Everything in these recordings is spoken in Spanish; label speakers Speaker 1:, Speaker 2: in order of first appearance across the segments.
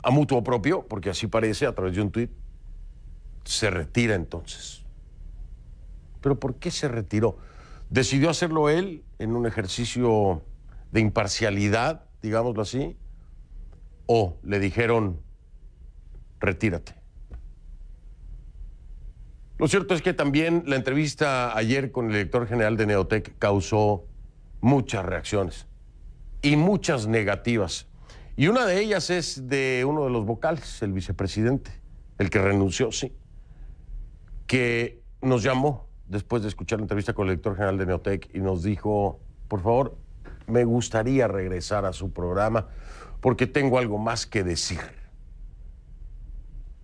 Speaker 1: a mutuo propio, porque así parece a través de un tuit, se retira entonces. ¿Pero por qué se retiró? ¿Decidió hacerlo él en un ejercicio de imparcialidad, digámoslo así? ¿O le dijeron, retírate? Lo cierto es que también la entrevista ayer con el director general de Neotec causó muchas reacciones y muchas negativas. Y una de ellas es de uno de los vocales, el vicepresidente, el que renunció, sí, que nos llamó después de escuchar la entrevista con el director general de Neotec y nos dijo, por favor, me gustaría regresar a su programa porque tengo algo más que decir.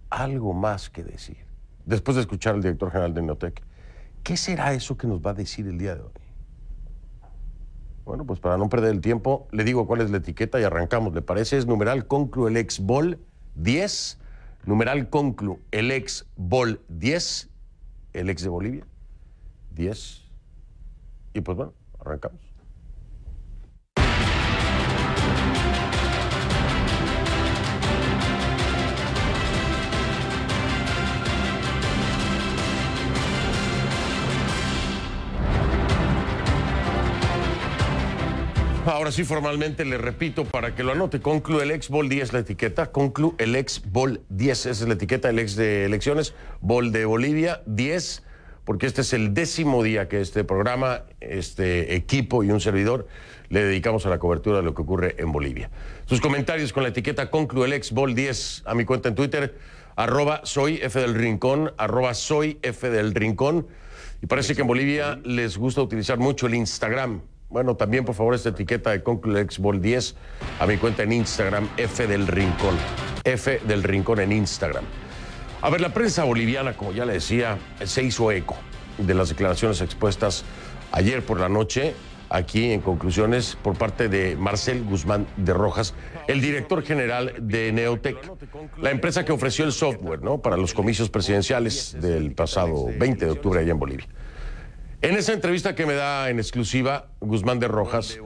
Speaker 1: Algo más que decir. Después de escuchar al director general de Neotec, ¿qué será eso que nos va a decir el día de hoy? Bueno, pues para no perder el tiempo, le digo cuál es la etiqueta y arrancamos, ¿le parece? Es numeral conclu el ex Bol 10, numeral conclu el ex Bol 10, el ex de Bolivia, 10. Y pues bueno, arrancamos. Ahora sí, formalmente le repito para que lo anote. Conclu el ex Bol 10 la etiqueta. Conclu el ex Bol 10. Esa es la etiqueta, el ex de elecciones. Bol de Bolivia 10. Porque este es el 10º día que este programa, este equipo y un servidor le dedicamos a la cobertura de lo que ocurre en Bolivia. Sus comentarios con la etiqueta Conclu el ex Bol 10 a mi cuenta en Twitter. @soyfdelrincón. @soyfdelrincón. Y parece que en Bolivia les gusta utilizar mucho el Instagram. Bueno, también, por favor, esta etiqueta de Conclu el ex Bol 10 a mi cuenta en Instagram, F del Rincón. F del Rincón en Instagram. A ver, la prensa boliviana, como ya le decía, se hizo eco de las declaraciones expuestas ayer por la noche, aquí en Conclusiones, por parte de Marcel Guzmán de Rojas, el director general de Neotec, la empresa que ofreció el software, ¿no?, para los comicios presidenciales del pasado 20 de octubre allá en Bolivia. En esa entrevista que me da en exclusiva Guzmán de Rojas,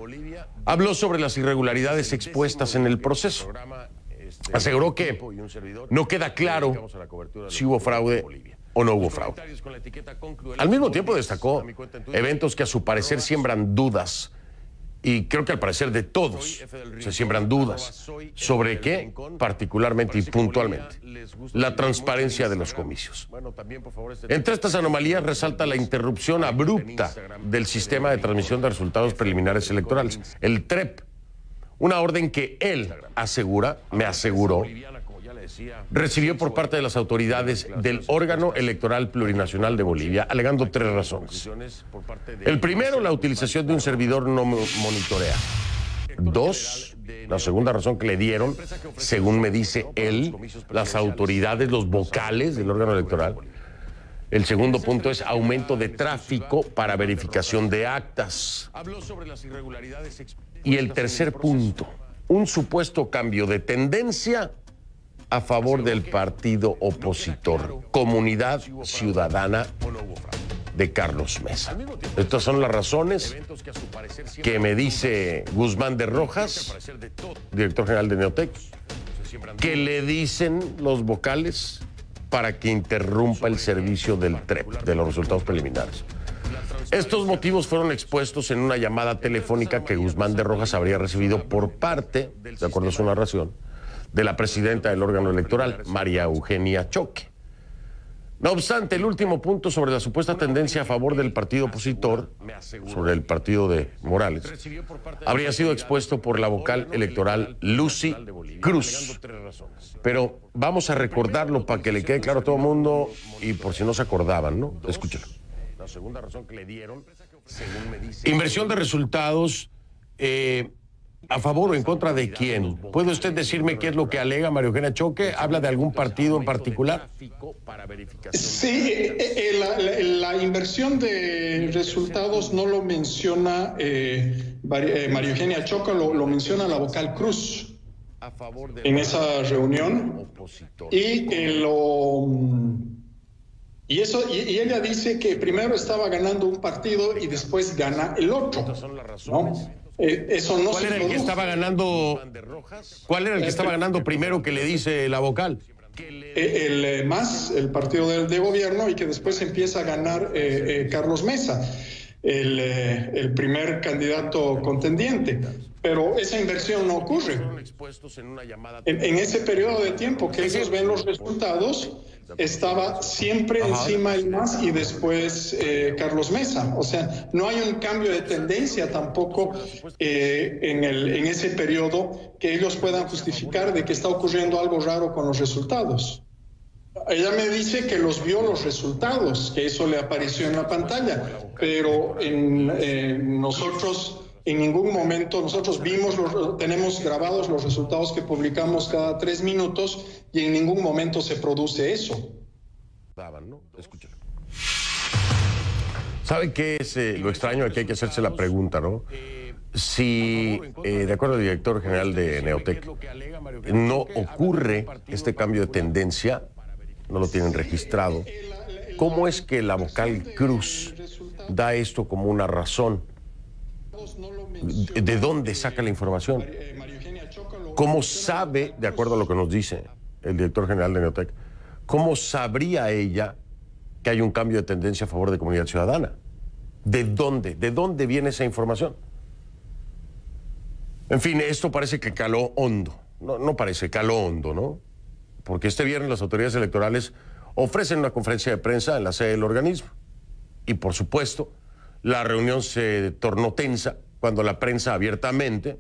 Speaker 1: habló sobre las irregularidades expuestas en el proceso. Aseguró que no queda claro si hubo fraude o no hubo fraude. Al mismo tiempo destacó eventos que a su parecer siembran dudas, y creo que al parecer de todos se siembran dudas sobre qué, particularmente y puntualmente, la transparencia de los comicios. Entre estas anomalías resalta la interrupción abrupta del sistema de transmisión de resultados preliminares electorales, el TREP, una orden que él me aseguró, recibió por parte de las autoridades del órgano electoral plurinacional de Bolivia, alegando 3 razones. El primero, la utilización de un servidor no monitorea. 2, la segunda razón que le dieron, según me dice él, las autoridades, los vocales del órgano electoral. El segundo punto es aumento de tráfico para verificación de actas. Y el tercer punto, un supuesto cambio de tendencia a favor del partido opositor, Comunidad Ciudadana de Carlos Mesa. Estas son las razones que me dice Guzmán de Rojas, director general de Neotec, que le dicen los vocales para que interrumpa el servicio del TREP, de los resultados preliminares. Estos motivos fueron expuestos en una llamada telefónica que Guzmán de Rojas habría recibido por parte, de acuerdo a su narración, de la presidenta del órgano electoral, María Eugenia Choque. No obstante, el último punto sobre la supuesta tendencia a favor del partido opositor, sobre el partido de Morales, habría sido expuesto por la vocal electoral Lucy Cruz. Pero vamos a recordarlo para que le quede claro a todo el mundo y por si no se acordaban, ¿no? Escúchalo. La segunda razón que le dieron, según me dice... Inversión de resultados... ¿A favor o en contra de quién? ¿Puede usted decirme qué es lo que alega María Eugenia Choque? ¿Habla de algún partido en particular?
Speaker 2: Sí, la inversión de resultados no lo menciona María Eugenia Choque, lo menciona la vocal Cruz en esa reunión. Y Y ella dice que primero estaba ganando un partido y después gana el otro.
Speaker 1: Estas son las razones.
Speaker 2: ¿No? Eso no
Speaker 1: ¿Cuál
Speaker 2: se
Speaker 1: era el que
Speaker 2: produce.
Speaker 1: estaba ganando? ¿Cuál era el que estaba ganando primero que le dice la vocal?
Speaker 2: El partido de gobierno, y que después empieza a ganar Carlos Mesa, el primer candidato contendiente. Pero esa inversión no ocurre. En ese periodo de tiempo que ellos ven los resultados, estaba siempre encima el MAS y después Carlos Mesa. O sea, no hay un cambio de tendencia tampoco en ese periodo que ellos puedan justificar de que está ocurriendo algo raro con los resultados. Ella me dice que vio los resultados, que eso le apareció en la pantalla, pero nosotros en ningún momento, nosotros tenemos grabados los resultados que publicamos cada 3 minutos y en ningún momento se produce eso.
Speaker 1: Escúchalo. ¿Sabe qué es lo extraño? Aquí hay que hacerse la pregunta, ¿no? Si, de acuerdo al director general de Neotec, no ocurre este cambio de tendencia, no lo tienen registrado, ¿cómo es que la vocal Cruz da esto como una razón? ¿De dónde saca la información? ¿Cómo sabe, de acuerdo a lo que nos dice el director general de Neotec, cómo sabría ella que hay un cambio de tendencia a favor de Comunidad Ciudadana? ¿De dónde? ¿De dónde viene esa información? En fin, esto parece que caló hondo. No parece, caló hondo, ¿no? Porque este viernes las autoridades electorales ofrecen una conferencia de prensa en la sede del organismo. Y por supuesto, la reunión se tornó tensa cuando la prensa abiertamente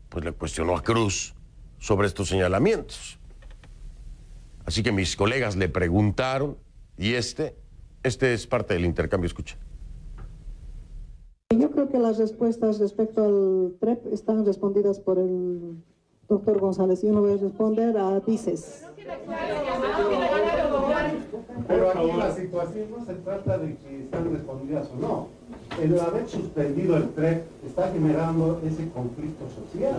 Speaker 1: pues le cuestionó a Cruz sobre estos señalamientos. Así que mis colegas le preguntaron y este es parte del intercambio. Escucha.
Speaker 3: Yo creo que las respuestas respecto al TREP están respondidas por el doctor González. Yo no voy a responder a dices.
Speaker 4: Pero aquí la situación no se trata de que están respondidas o no. El haber suspendido el TREP está generando ese conflicto social.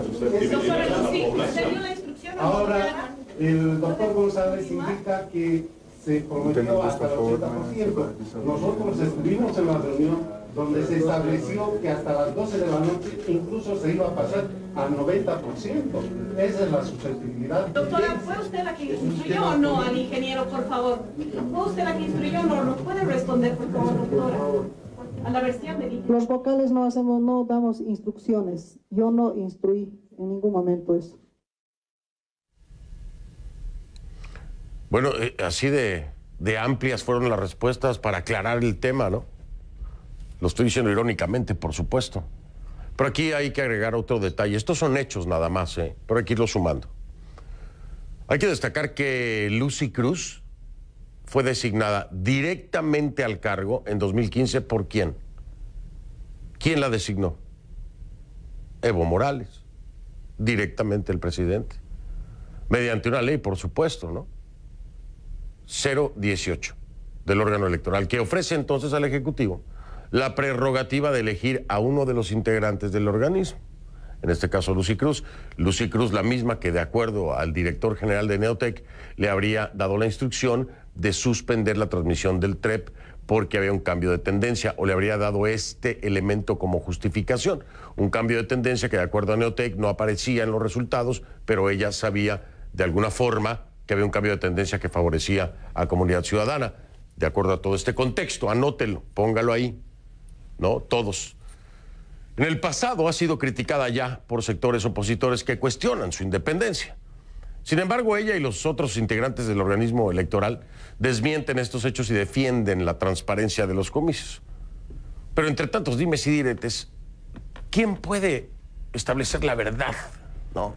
Speaker 4: Ahora, el doctor González indica que se prometió hasta el 80%. Nosotros estuvimos en la reunión donde se estableció que hasta las 12 de la noche incluso se iba a pasar al 90%. Esa es la susceptibilidad.
Speaker 5: Doctora, ¿fue usted la que instruyó o no al ingeniero, por favor? ¿Fue usted la que instruyó o no? ¿Nos puede responder, por favor, doctora? A la versión del ingeniero.
Speaker 3: Los vocales no damos instrucciones. Yo no instruí en ningún momento eso.
Speaker 1: Bueno, así de amplias fueron las respuestas para aclarar el tema, ¿no? Lo estoy diciendo irónicamente, por supuesto. Pero aquí hay que agregar otro detalle. Estos son hechos nada más, pero hay que irlo sumando. Hay que destacar que Lucy Cruz fue designada directamente al cargo en 2015 ¿por quién? ¿Quién la designó? Evo Morales, directamente el presidente. Mediante una ley, por supuesto, ¿no? 018 del órgano electoral, que ofrece entonces al Ejecutivo la prerrogativa de elegir a uno de los integrantes del organismo. En este caso, Lucy Cruz. Lucy Cruz, la misma que, de acuerdo al director general de Neotec, le habría dado la instrucción de suspender la transmisión del TREP porque había un cambio de tendencia, o le habría dado este elemento como justificación. Un cambio de tendencia que, de acuerdo a Neotec, no aparecía en los resultados, pero ella sabía, de alguna forma, que había un cambio de tendencia que favorecía a Comunidad Ciudadana. De acuerdo a todo este contexto, anótelo, póngalo ahí, ¿no? Todos. En el pasado ha sido criticada ya por sectores opositores que cuestionan su independencia. Sin embargo, ella y los otros integrantes del organismo electoral desmienten estos hechos y defienden la transparencia de los comicios. Pero entre tantos dimes y diretes, ¿quién puede establecer la verdad? ¿No?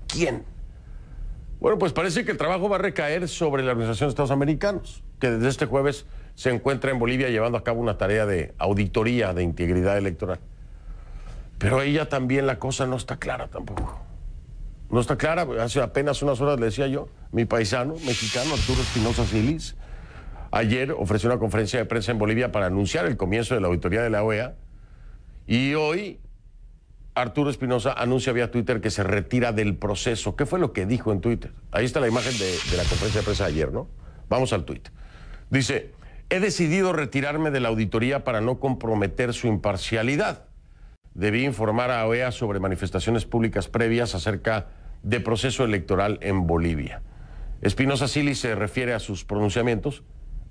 Speaker 1: ¿Quién? Bueno, pues parece que el trabajo va a recaer sobre la Organización de Estados Americanos, que desde este jueves se encuentra en Bolivia llevando a cabo una tarea de auditoría de integridad electoral. Pero a ella también la cosa no está clara tampoco. No está clara. Hace apenas unas horas le decía yo, mi paisano mexicano Arturo Espinosa Silis, ayer ofreció una conferencia de prensa en Bolivia para anunciar el comienzo de la auditoría de la OEA, y hoy Arturo Espinosa anuncia vía Twitter que se retira del proceso. ¿Qué fue lo que dijo en Twitter? Ahí está la imagen de la conferencia de prensa de ayer, ¿no? Vamos al tuit. Dice: He decidido retirarme de la auditoría para no comprometer su imparcialidad. Debí informar a OEA sobre manifestaciones públicas previas acerca de proceso electoral en Bolivia. Espinosa Cili se refiere a sus pronunciamientos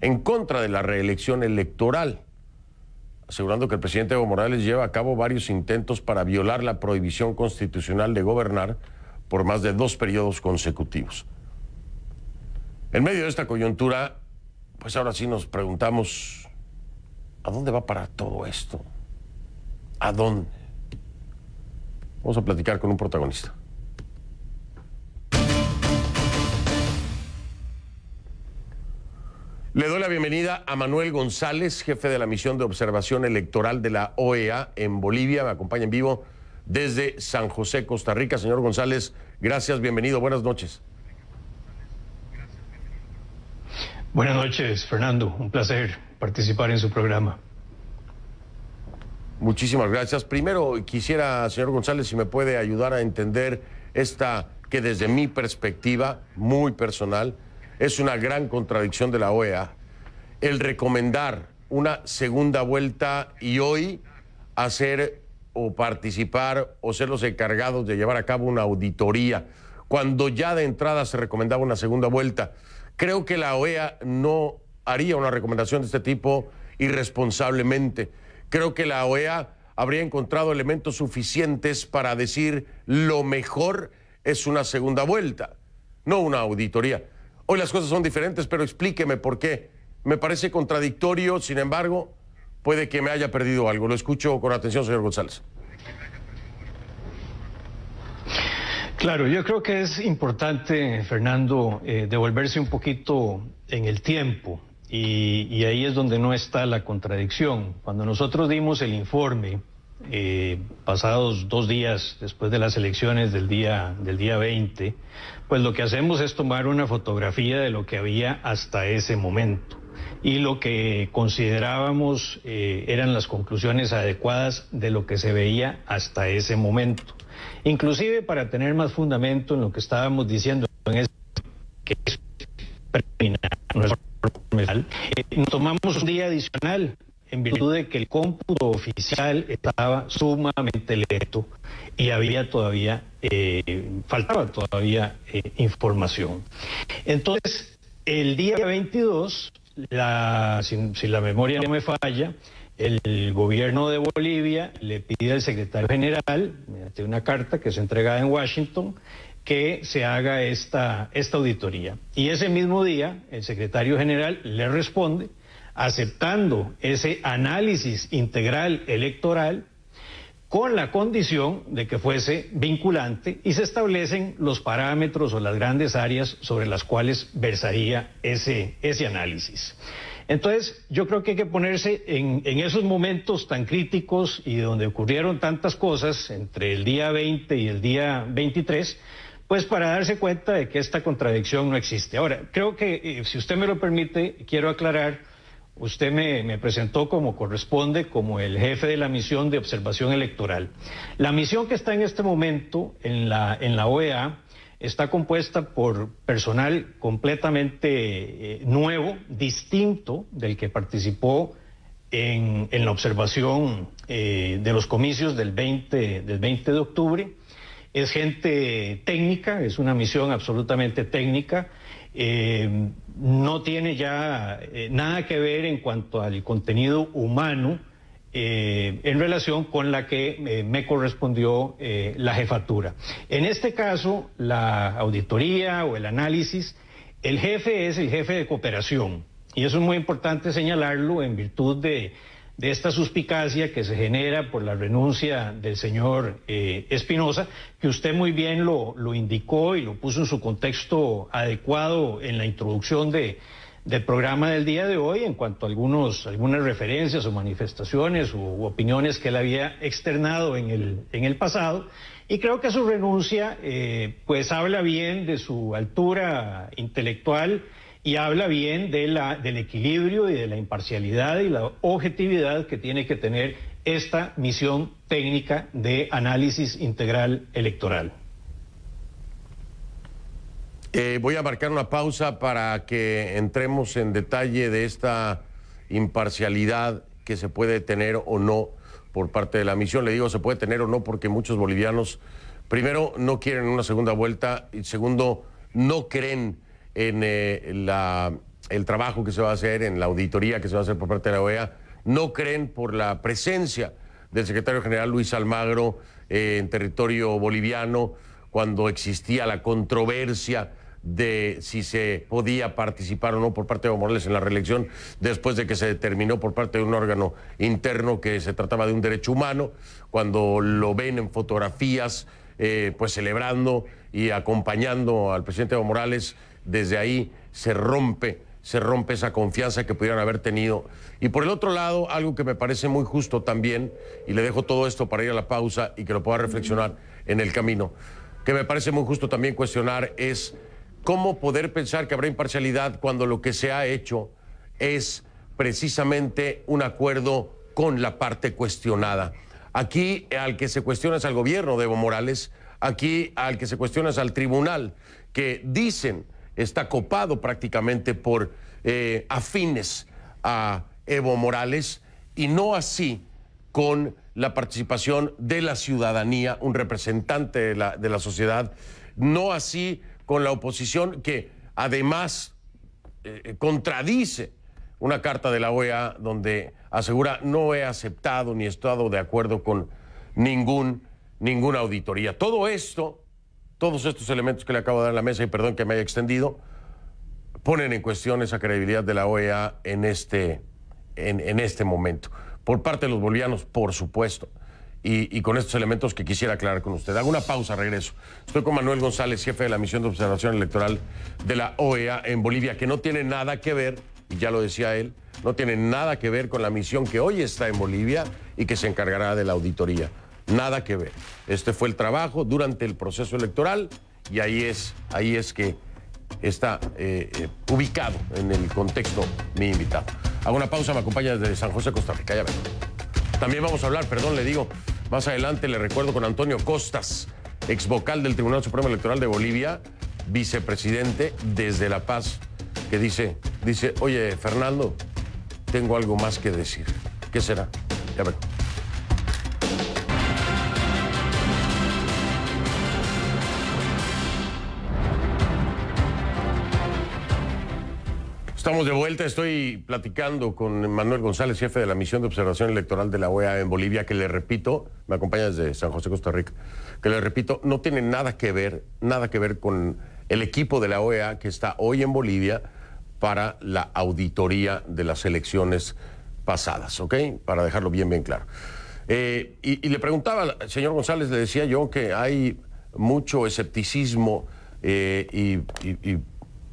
Speaker 1: en contra de la reelección electoral, asegurando que el presidente Evo Morales lleva a cabo varios intentos para violar la prohibición constitucional de gobernar por más de 2 periodos consecutivos. En medio de esta coyuntura, pues ahora sí nos preguntamos, ¿a dónde va para todo esto? ¿A dónde? Vamos a platicar con un protagonista. Le doy la bienvenida a Manuel González, jefe de la misión de observación electoral de la OEA en Bolivia. Me acompaña en vivo desde San José, Costa Rica. Señor González, gracias, bienvenido, buenas noches.
Speaker 6: Buenas noches, Fernando. Un placer participar en su programa.
Speaker 1: Muchísimas gracias. Primero quisiera, señor González, si me puede ayudar a entender esta que desde mi perspectiva muy personal es una gran contradicción de la OEA, el recomendar una segunda vuelta y hoy hacer o participar o ser los encargados de llevar a cabo una auditoría, cuando ya de entrada se recomendaba una segunda vuelta. Creo que la OEA no haría una recomendación de este tipo irresponsablemente. Creo que la OEA habría encontrado elementos suficientes para decir lo mejor es una segunda vuelta, no una auditoría. Hoy las cosas son diferentes, pero explíqueme por qué. Me parece contradictorio, sin embargo, puede que me haya perdido algo. Lo escucho con atención, señor González.
Speaker 6: Claro, yo creo que es importante, Fernando, devolverse un poquito en el tiempo y ahí es donde no está la contradicción. Cuando nosotros dimos el informe, pasados 2 días después de las elecciones del día 20, pues lo que hacemos es tomar una fotografía de lo que había hasta ese momento y lo que considerábamos eran las conclusiones adecuadas de lo que se veía hasta ese momento. Inclusive para tener más fundamento en lo que estábamos diciendo en ese que es preliminar, no es formal, nos tomamos un día adicional en virtud de que el cómputo oficial estaba sumamente lento y había todavía, faltaba todavía información. Entonces, el día 22, si la memoria no me falla, el gobierno de Bolivia le pide al secretario general, mediante una carta que es entregada en Washington, que se haga esta auditoría. Y ese mismo día, el secretario general le responde aceptando ese análisis integral electoral con la condición de que fuese vinculante y se establecen los parámetros o las grandes áreas sobre las cuales versaría ese análisis. Entonces, yo creo que hay que ponerse en esos momentos tan críticos y donde ocurrieron tantas cosas entre el día 20 y el día 23, pues para darse cuenta de que esta contradicción no existe. Ahora, creo que, si usted me lo permite, quiero aclarar. Usted me presentó como corresponde, como el jefe de la misión de observación electoral. La misión que está en este momento en la OEA está compuesta por personal completamente nuevo, distinto del que participó en la observación de los comicios del 20 de octubre. Es gente técnica, es una misión absolutamente técnica. No tiene ya nada que ver en cuanto al contenido humano en relación con la que me correspondió la jefatura. En este caso, la auditoría o el análisis, el jefe es el jefe de cooperación y eso es muy importante señalarlo en virtud de esta suspicacia que se genera por la renuncia del señor Espinosa, que usted muy bien lo indicó y lo puso en su contexto adecuado en la introducción del programa del día de hoy en cuanto a algunas referencias o manifestaciones u opiniones que él había externado en el pasado. Y creo que su renuncia pues habla bien de su altura intelectual y habla bien del equilibrio y de la imparcialidad y la objetividad que tiene que tener esta misión técnica de análisis integral electoral.
Speaker 1: Voy a marcar una pausa para que entremos en detalle de esta imparcialidad que se puede tener o no por parte de la misión. Le digo se puede tener o no porque muchos bolivianos, primero, no quieren una segunda vuelta y segundo, no creen en el trabajo que se va a hacer, en la auditoría que se va a hacer por parte de la OEA, no creen por la presencia del secretario general Luis Almagro en territorio boliviano cuando existía la controversia de si se podía participar o no por parte de Evo Morales en la reelección, después de que se determinó por parte de un órgano interno que se trataba de un derecho humano, cuando lo ven en fotografías, pues celebrando y acompañando al presidente Evo Morales, desde ahí se rompe esa confianza que pudieran haber tenido. Y por el otro lado, algo que me parece muy justo también, y le dejo todo esto para ir a la pausa y que lo pueda reflexionar en el camino, que me parece muy justo también cuestionar es cómo poder pensar que habrá imparcialidad cuando lo que se ha hecho es precisamente un acuerdo con la parte cuestionada. Aquí al que se cuestiona es al gobierno de Evo Morales, aquí al que se cuestiona es al tribunal, que dicen está copado prácticamente por afines a Evo Morales, y no así con la participación de la ciudadanía, un representante de la sociedad, no así con la oposición, que además contradice una carta de la OEA donde asegura no he aceptado ni estado de acuerdo con ninguna auditoría. Todo esto, todos estos elementos que le acabo de dar en la mesa, y perdón que me haya extendido, ponen en cuestión esa credibilidad de la OEA en este momento. Por parte de los bolivianos, por supuesto. Y con estos elementos que quisiera aclarar con usted. Hago una pausa, regreso. Estoy con Manuel González, jefe de la misión de observación electoral de la OEA en Bolivia, que no tiene nada que ver, y ya lo decía él, no tiene nada que ver con la misión que hoy está en Bolivia y que se encargará de la auditoría. Nada que ver. Este fue el trabajo durante el proceso electoral y ahí es que está ubicado en el contexto mi invitado. Hago una pausa, me acompaña desde San José, Costa Rica. Ya ven. También vamos a hablar, perdón, le digo, más adelante le recuerdo con Antonio Costas, ex vocal del Tribunal Supremo Electoral de Bolivia, vicepresidente desde La Paz, que dice, oye, Fernando, tengo algo más que decir. ¿Qué será? Ya ven. Estamos de vuelta, estoy platicando con Manuel González, jefe de la misión de observación electoral de la OEA en Bolivia, que le repito, me acompaña desde San José, Costa Rica, que le repito, no tiene nada que ver con el equipo de la OEA que está hoy en Bolivia para la auditoría de las elecciones pasadas, ¿ok? Para dejarlo bien claro. Y le preguntaba al señor González, le decía yo que hay mucho escepticismo y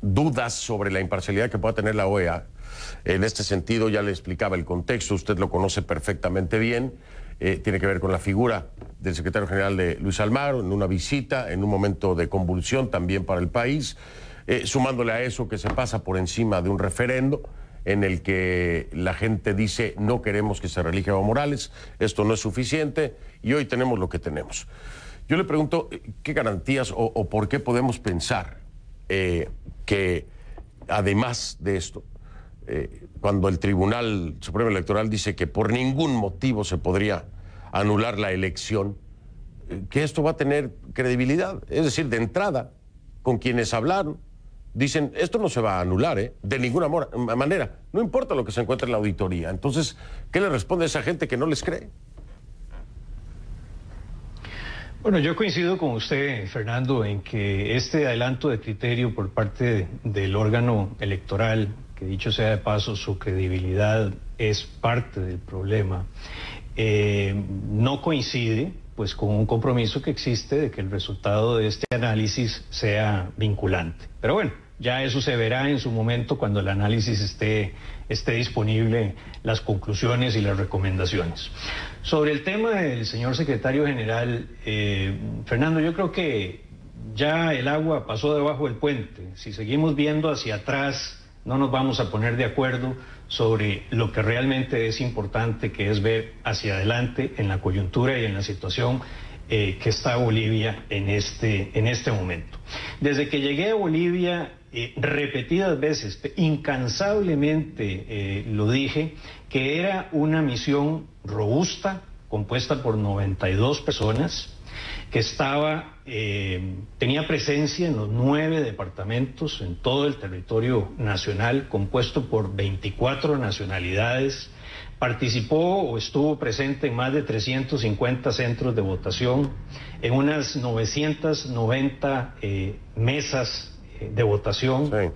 Speaker 1: dudas sobre la imparcialidad que pueda tener la OEA. En este sentido, ya le explicaba el contexto, usted lo conoce perfectamente bien, tiene que ver con la figura del secretario general de Luis Almagro en una visita, en un momento de convulsión también para el país, sumándole a eso que se pasa por encima de un referendo en el que la gente dice no queremos que se reelija Evo Morales, esto no es suficiente y hoy tenemos lo que tenemos. Yo le pregunto, ¿qué garantías o por qué podemos pensar que además de esto, cuando el Tribunal Supremo Electoral dice que por ningún motivo se podría anular la elección, que esto va a tener credibilidad? Es decir, de entrada, con quienes hablaron, dicen, esto no se va a anular, de ninguna manera, no importa lo que se encuentre en la auditoría. Entonces, ¿qué le responde a esa gente que no les cree?
Speaker 6: Bueno, yo coincido con usted, Fernando, en que este adelanto de criterio por parte del órgano electoral, que dicho sea de paso, su credibilidad es parte del problema, no coincide pues con un compromiso que existe de que el resultado de este análisis sea vinculante. Pero bueno, ya eso se verá en su momento cuando el análisis esté disponible, las conclusiones y las recomendaciones. Sobre el tema del señor secretario general, Fernando, yo creo que ya el agua pasó debajo del puente. Si seguimos viendo hacia atrás, no nos vamos a poner de acuerdo sobre lo que realmente es importante, que es ver hacia adelante en la coyuntura y en la situación que está Bolivia en este momento. Desde que llegué a Bolivia, repetidas veces, incansablemente lo dije, que era una misión robusta, compuesta por 92 personas, que tenía presencia en los 9 departamentos, en todo el territorio nacional, compuesto por 24 nacionalidades. Participó o estuvo presente en más de 350 centros de votación, en unas 990 mesas de votación. Sí.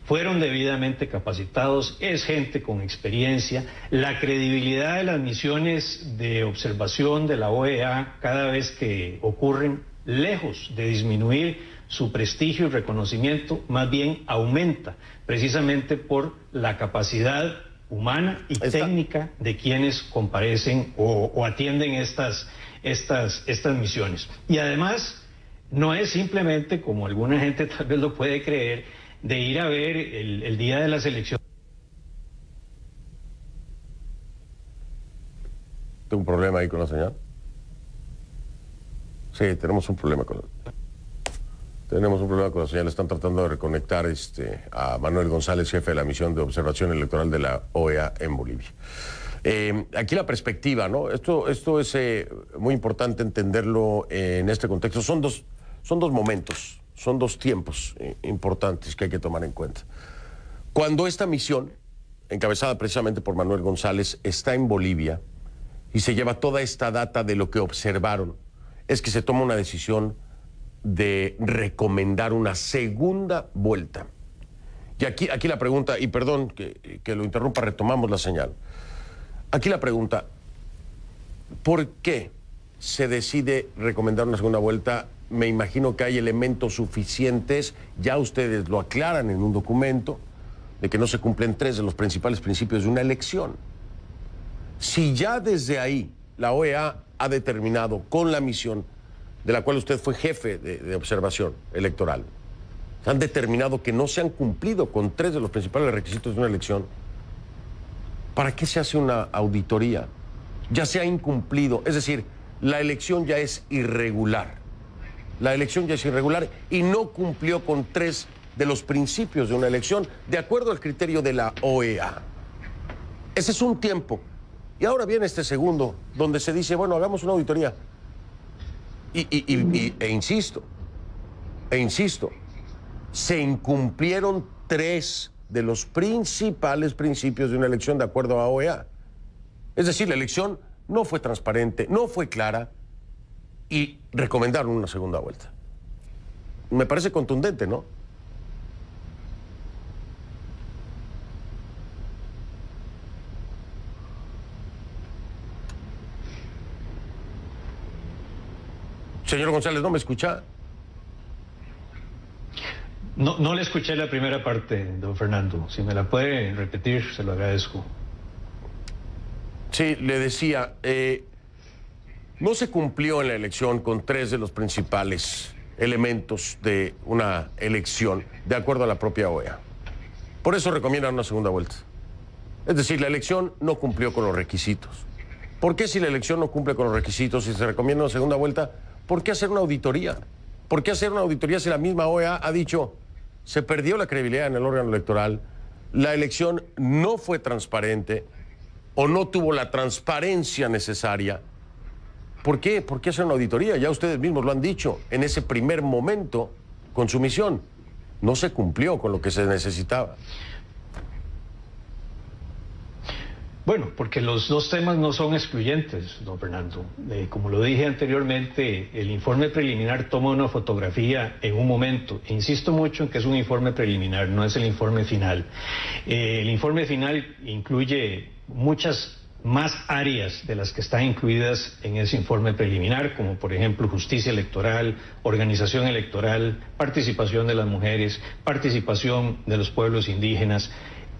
Speaker 6: Fueron debidamente capacitados, es gente con experiencia. La credibilidad de las misiones de observación de la OEA, cada vez que ocurren, lejos de disminuir su prestigio y reconocimiento, más bien aumenta, precisamente por la capacidad humana y técnica de quienes comparecen o atienden estas misiones. Y además, no es simplemente, como alguna gente tal vez lo puede creer, de ir a ver el día de las elecciones.
Speaker 1: ¿Tengo un problema ahí con la señal? Sí, tenemos un problema con la señal. Están tratando de reconectar a Manuel González, jefe de la misión de observación electoral de la OEA en Bolivia. Aquí la perspectiva, ¿no? Esto es muy importante entenderlo en este contexto. Son dos momentos, son dos tiempos importantes que hay que tomar en cuenta. Cuando esta misión, encabezada precisamente por Manuel González, está en Bolivia y se lleva toda esta data de lo que observaron, es que se toma una decisión de recomendar una segunda vuelta. Y aquí la pregunta, y perdón que lo interrumpa, retomamos la señal. Aquí la pregunta, ¿por qué se decide recomendar una segunda vuelta? Me imagino que hay elementos suficientes, ya ustedes lo aclaran en un documento, de que no se cumplen 3 de los principales principios de una elección. Si ya desde ahí la OEA ha determinado con la misión de la cual usted fue jefe de observación electoral, han determinado que no se han cumplido con 3 de los principales requisitos de una elección, ¿para qué se hace una auditoría? Ya se ha incumplido, es decir, la elección ya es irregular. La elección ya es irregular y no cumplió con 3 de los principios de una elección de acuerdo al criterio de la OEA. Ese es un tiempo. Y ahora viene este segundo, donde se dice, bueno, hagamos una auditoría. E insisto, se incumplieron 3 de los principales principios de una elección de acuerdo a OEA. Es decir, la elección no fue transparente, no fue clara y recomendaron una segunda vuelta. Me parece contundente, ¿no? Señor González, ¿no me escucha?
Speaker 6: No le escuché la primera parte, don Fernando. Si me la puede repetir, se lo agradezco.
Speaker 1: Sí, le decía, no se cumplió en la elección con 3 de los principales elementos de una elección, de acuerdo a la propia OEA. Por eso recomiendan una segunda vuelta. Es decir, la elección no cumplió con los requisitos. ¿Por qué si la elección no cumple con los requisitos y se recomienda una segunda vuelta? ¿Por qué hacer una auditoría? ¿Por qué hacer una auditoría si la misma OEA ha dicho se perdió la credibilidad en el órgano electoral, la elección no fue transparente o no tuvo la transparencia necesaria? ¿Por qué? ¿Por qué hacer una auditoría? Ya ustedes mismos lo han dicho, en ese primer momento con su misión no se cumplió con lo que se necesitaba.
Speaker 6: Bueno, porque los dos temas no son excluyentes, don Fernando. Como lo dije anteriormente, el informe preliminar toma una fotografía en un momento. E insisto mucho en que es un informe preliminar, no es el informe final. El informe final incluye muchas más áreas de las que están incluidas en ese informe preliminar, como por ejemplo justicia electoral, organización electoral, participación de las mujeres, participación de los pueblos indígenas,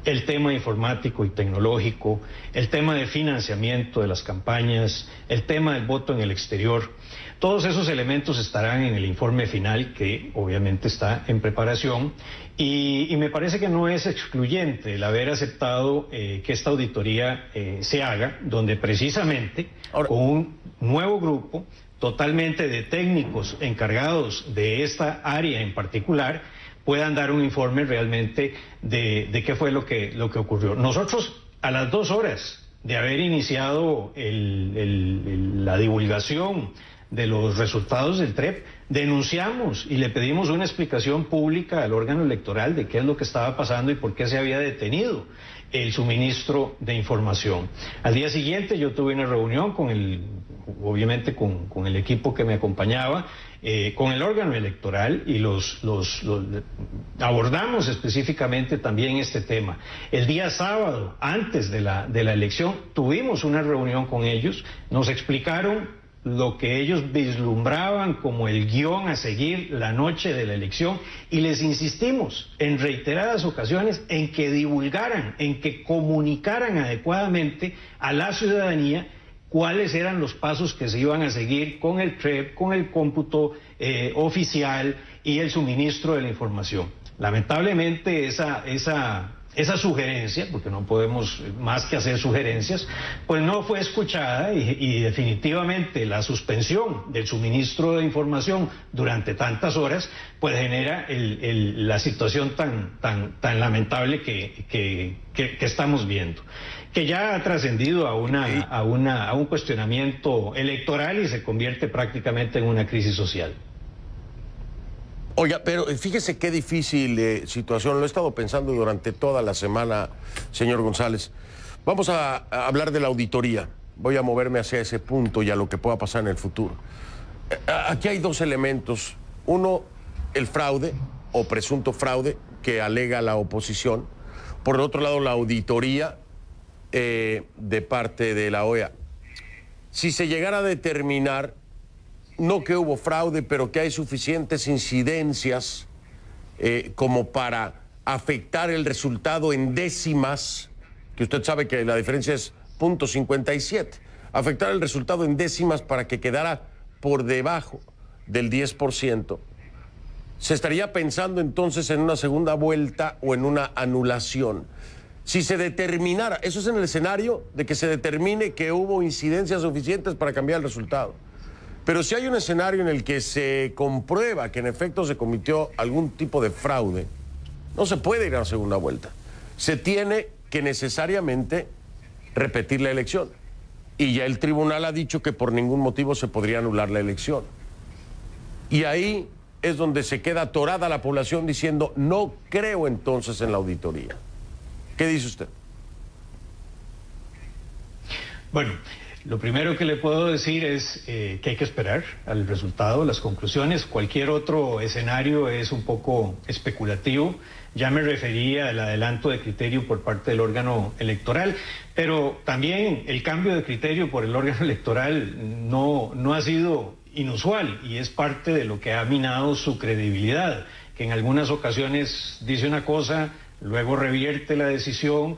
Speaker 6: el tema informático y tecnológico, el tema de financiamiento de las campañas, el tema del voto en el exterior. Todos esos elementos estarán en el informe final, que obviamente está en preparación, y me parece que no es excluyente el haber aceptado que esta auditoría se haga, donde precisamente con un nuevo grupo totalmente de técnicos encargados de esta área en particular, puedan dar un informe realmente de qué fue lo que ocurrió. Nosotros, a las 2 horas de haber iniciado la divulgación de los resultados del TREP, denunciamos y le pedimos una explicación pública al órgano electoral de qué es lo que estaba pasando y por qué se había detenido el suministro de información. Al día siguiente yo tuve una reunión obviamente con el equipo que me acompañaba, con el órgano electoral, y abordamos específicamente también este tema. El día sábado, antes de la elección, tuvimos una reunión con ellos, nos explicaron lo que ellos vislumbraban como el guión a seguir la noche de la elección, y les insistimos en reiteradas ocasiones en que divulgaran, en que comunicaran adecuadamente a la ciudadanía cuáles eran los pasos que se iban a seguir con el TREP, con el cómputo oficial y el suministro de la información. Lamentablemente esa sugerencia, porque no podemos más que hacer sugerencias, pues no fue escuchada, y definitivamente la suspensión del suministro de información durante tantas horas pues genera la situación tan lamentable que estamos viendo, que ya ha trascendido a un cuestionamiento electoral y se convierte prácticamente en una crisis social.
Speaker 1: Oiga, pero fíjese qué difícil situación. Lo he estado pensando durante toda la semana, señor González. Vamos a hablar de la auditoría. Voy a moverme hacia ese punto y a lo que pueda pasar en el futuro. Aquí hay 2 elementos. Uno, el fraude o presunto fraude que alega la oposición. Por el otro lado, la auditoría de parte de la OEA. Si se llegara a determinar, no que hubo fraude, pero que hay suficientes incidencias como para afectar el resultado en décimas, que usted sabe que la diferencia es 0.57, afectar el resultado en décimas para que quedara por debajo del 10%, se estaría pensando entonces en una segunda vuelta o en una anulación. Si se determinara, eso es en el escenario de que se determine que hubo incidencias suficientes para cambiar el resultado. Pero si hay un escenario en el que se comprueba que en efecto se cometió algún tipo de fraude, no se puede ir a la segunda vuelta. Se tiene que necesariamente repetir la elección. Y ya el tribunal ha dicho que por ningún motivo se podría anular la elección. Y ahí es donde se queda atorada la población diciendo, no creo entonces en la auditoría. ¿Qué dice usted?
Speaker 6: Bueno, lo primero que le puedo decir es que hay que esperar al resultado, las conclusiones. Cualquier otro escenario es un poco especulativo. Ya me refería al adelanto de criterio por parte del órgano electoral, pero también el cambio de criterio por el órgano electoral no ha sido inusual y es parte de lo que ha minado su credibilidad, que en algunas ocasiones dice una cosa, luego revierte la decisión,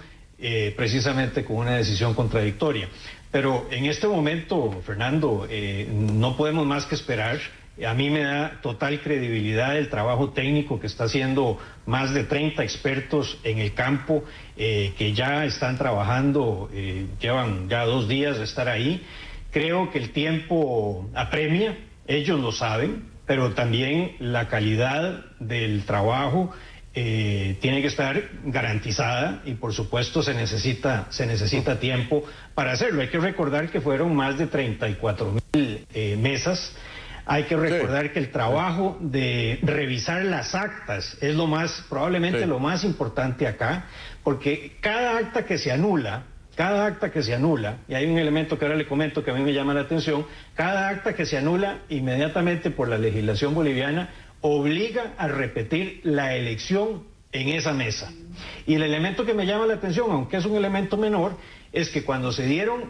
Speaker 6: precisamente con una decisión contradictoria. Pero en este momento, Fernando, no podemos más que esperar. A mí me da total credibilidad el trabajo técnico que está haciendo más de 30 expertos en el campo, que ya están trabajando, llevan ya 2 días de estar ahí. Creo que el tiempo apremia, ellos lo saben, pero también la calidad del trabajo tiene que estar garantizada y por supuesto se necesita tiempo para hacerlo. Hay que recordar que fueron más de 34,000 mesas. Hay que recordar que el trabajo de revisar las actas es probablemente lo más importante acá, porque cada acta que se anula, y hay un elemento que ahora le comento que a mí me llama la atención, cada acta que se anula inmediatamente por la legislación boliviana obliga a repetir la elección en esa mesa. Y el elemento que me llama la atención, aunque es un elemento menor, es que cuando se dieron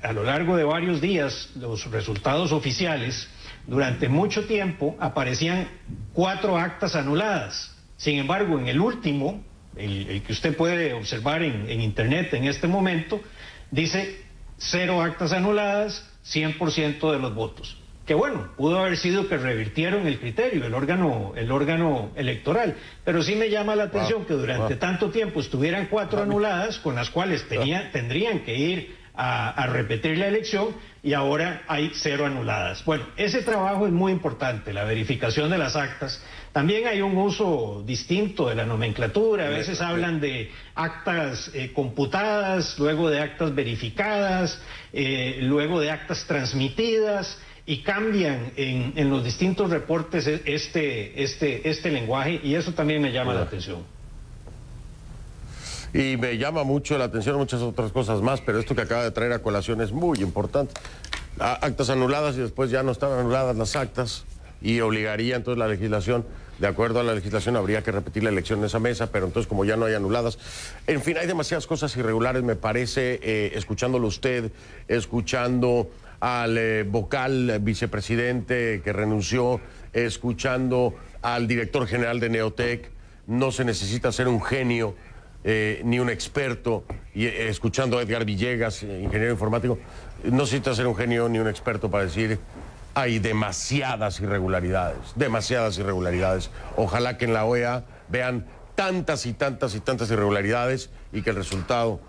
Speaker 6: a lo largo de varios días los resultados oficiales, durante mucho tiempo aparecían 4 actas anuladas. Sin embargo, en el último, el que usted puede observar en internet en este momento, dice 0 actas anuladas, 100% de los votos. Que bueno, pudo haber sido que revirtieron el criterio, el órgano electoral, pero sí me llama la atención que durante tanto tiempo estuvieran 4 anuladas, con las cuales tendrían que ir a repetir la elección y ahora hay 0 anuladas. Bueno, ese trabajo es muy importante, la verificación de las actas. También hay un uso distinto de la nomenclatura, a veces hablan de actas computadas, luego de actas verificadas, luego de actas transmitidas, y cambian en los distintos reportes este lenguaje, y eso también me llama la atención.
Speaker 1: Y me llama mucho la atención muchas otras cosas más, pero esto que acaba de traer a colación es muy importante. Actas anuladas y después ya no están anuladas las actas y obligaría entonces la legislación, de acuerdo a la legislación habría que repetir la elección en esa mesa, pero entonces como ya no hay anuladas, en fin, hay demasiadas cosas irregulares, me parece, escuchándolo usted, escuchando al vocal vicepresidente que renunció, escuchando al director general de Neotec, no se necesita ser un genio ni un experto, y escuchando a Edgar Villegas, ingeniero informático, no necesita ser un genio ni un experto para decir hay demasiadas irregularidades, demasiadas irregularidades. Ojalá que en la OEA vean tantas y tantas y tantas irregularidades y que el resultado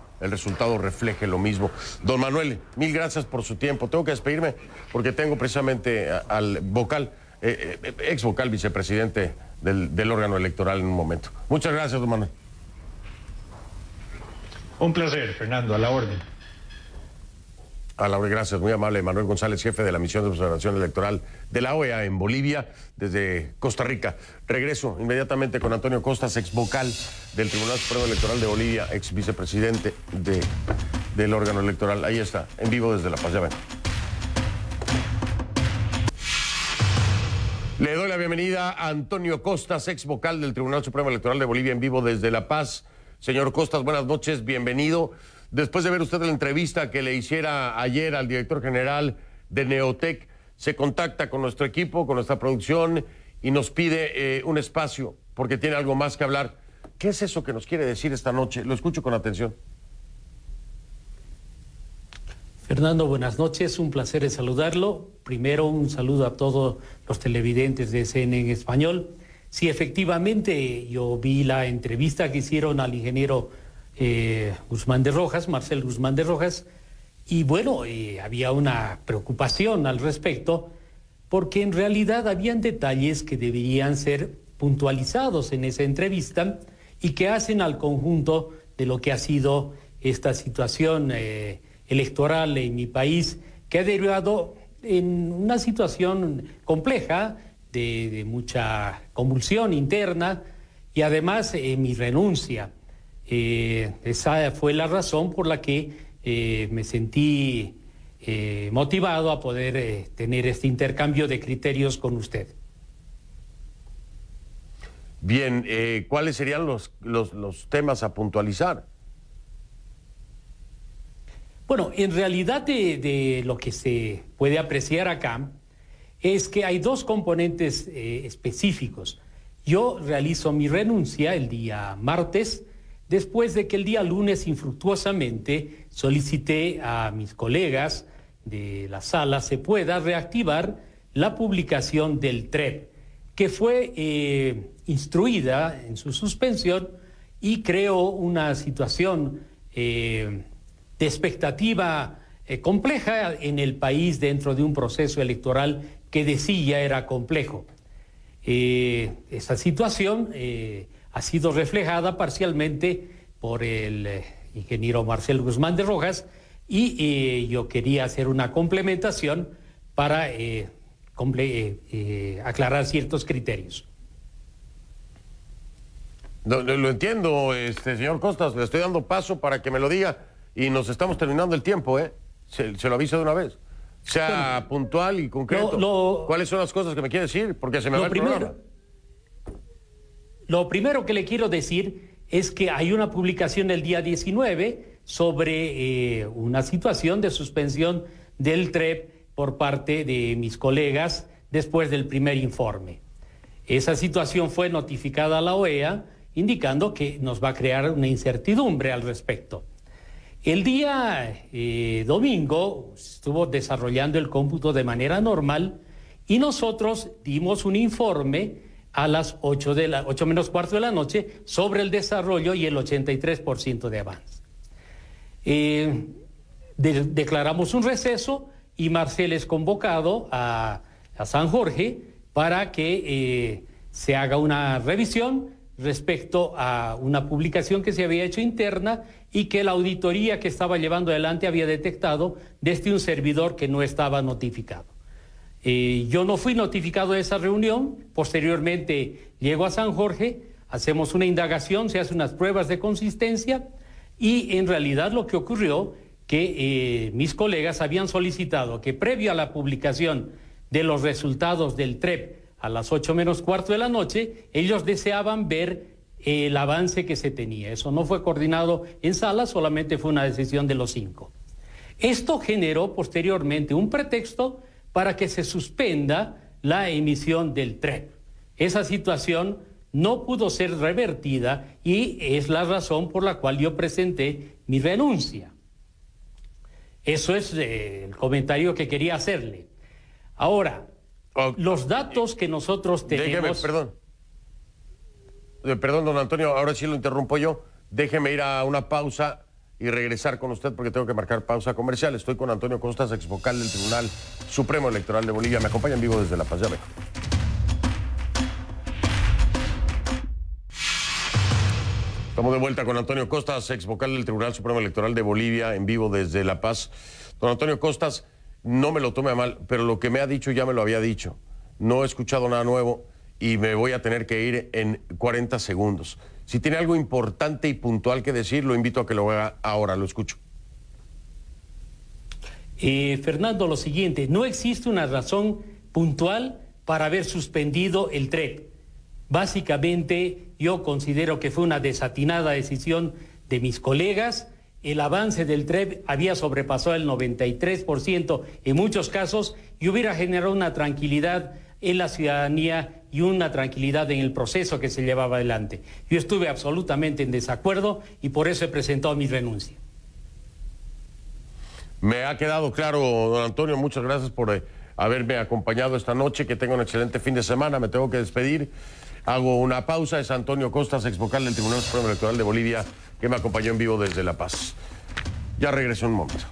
Speaker 1: refleje lo mismo. Don Manuel, mil gracias por su tiempo. Tengo que despedirme porque tengo precisamente al vocal, ex vocal vicepresidente del órgano electoral en un momento. Muchas gracias, don Manuel.
Speaker 6: Un placer, Fernando, a la orden.
Speaker 1: A la orden, gracias, muy amable. Manuel González, jefe de la misión de observación electoral de la OEA en Bolivia, desde Costa Rica. Regreso inmediatamente con Antonio Costas, ex vocal del Tribunal Supremo Electoral de Bolivia, ex vicepresidente del órgano electoral. Ahí está, en vivo desde La Paz, ya ven. Le doy la bienvenida a Antonio Costas, ex vocal del Tribunal Supremo Electoral de Bolivia, en vivo desde La Paz. Señor Costas, buenas noches, bienvenido. Después de ver usted la entrevista que le hiciera ayer al director general de Neotec, se contacta con nuestro equipo, con nuestra producción y nos pide un espacio porque tiene algo más que hablar. ¿Qué es eso que nos quiere decir esta noche? Lo escucho con atención.
Speaker 7: Fernando, buenas noches, un placer saludarlo. Primero, un saludo a todos los televidentes de CNN en español. Sí, efectivamente, yo vi la entrevista que hicieron al ingeniero Guzmán de Rojas, Marcel Guzmán de Rojas, y bueno, había una preocupación al respecto, porque en realidad habían detalles que deberían ser puntualizados en esa entrevista y que hacen al conjunto de lo que ha sido esta situación electoral en mi país, que ha derivado en una situación compleja, de mucha convulsión interna y además mi renuncia. Esa fue la razón por la que me sentí motivado a poder tener este intercambio de criterios con usted.
Speaker 1: Bien, ¿cuáles serían los temas a puntualizar?
Speaker 7: Bueno, en realidad de lo que se puede apreciar acá es que hay dos componentes específicos. Yo realizo mi renuncia el día martes, después de que el día lunes infructuosamente solicité a mis colegas de la sala se pueda reactivar la publicación del TREP, que fue instruida en su suspensión y creó una situación de expectativa compleja en el país dentro de un proceso electoral que de sí ya era complejo. Esa situación ha sido reflejada parcialmente por el ingeniero Marcel Guzmán de Rojas y yo quería hacer una complementación para aclarar ciertos criterios.
Speaker 1: Lo entiendo, señor Costas, le estoy dando paso para que me lo diga y nos estamos terminando el tiempo, ¿eh? Se lo aviso de una vez. Sea puntual y concreto. ¿Cuáles son las cosas que me quiere decir? Porque se me va el programa.
Speaker 7: Lo primero que le quiero decir es que hay una publicación el día 19 sobre una situación de suspensión del TREP por parte de mis colegas después del primer informe. Esa situación fue notificada a la OEA, indicando que nos va a crear una incertidumbre al respecto. El día domingo estuvo desarrollando el cómputo de manera normal y nosotros dimos un informe a las 8 menos cuarto de la noche sobre el desarrollo y el 83% de avance. declaramos un receso y Marcel es convocado a San Jorge para que se haga una revisión respecto a una publicación que se había hecho interna y que la auditoría que estaba llevando adelante había detectado desde un servidor que no estaba notificado. Yo no fui notificado de esa reunión, posteriormente llego a San Jorge, hacemos una indagación, se hacen unas pruebas de consistencia y en realidad lo que ocurrió que mis colegas habían solicitado que previo a la publicación de los resultados del TREP a las 8 menos cuarto de la noche, ellos deseaban ver el avance que se tenía. Eso no fue coordinado en sala, solamente fue una decisión de los 5. Esto generó posteriormente un pretexto para que se suspenda la emisión del TREP. Esa situación no pudo ser revertida y es la razón por la cual yo presenté mi renuncia. Eso es el comentario que quería hacerle. Ahora, los datos que nosotros tenemos...
Speaker 1: Perdón, don Antonio, ahora sí lo interrumpo yo. Déjeme ir a una pausa y regresar con usted porque tengo que marcar pausa comercial. Estoy con Antonio Costas, exvocal del Tribunal Supremo Electoral de Bolivia. Me acompaña en vivo desde La Paz. Ya vengo. Estamos de vuelta con Antonio Costas, exvocal del Tribunal Supremo Electoral de Bolivia, en vivo desde La Paz. Don Antonio Costas, no me lo tome a mal, pero lo que me ha dicho ya me lo había dicho. No he escuchado nada nuevo y me voy a tener que ir en 40 segundos. Si tiene algo importante y puntual que decir, lo invito a que lo haga ahora. Lo escucho.
Speaker 7: Fernando, lo siguiente, no existe una razón puntual para haber suspendido el TREP. Básicamente, yo considero que fue una desatinada decisión de mis colegas. El avance del TREP había sobrepasado el 93% en muchos casos y hubiera generado una tranquilidad en la ciudadanía y una tranquilidad en el proceso que se llevaba adelante. Yo estuve absolutamente en desacuerdo y por eso he presentado mi renuncia.
Speaker 1: Me ha quedado claro, don Antonio. Muchas gracias por haberme acompañado esta noche. Que tenga un excelente fin de semana. Me tengo que despedir. Hago una pausa. Es Antonio Costas, exvocal del Tribunal Supremo Electoral de Bolivia, que me acompañó en vivo desde La Paz. Ya regreso en un momento.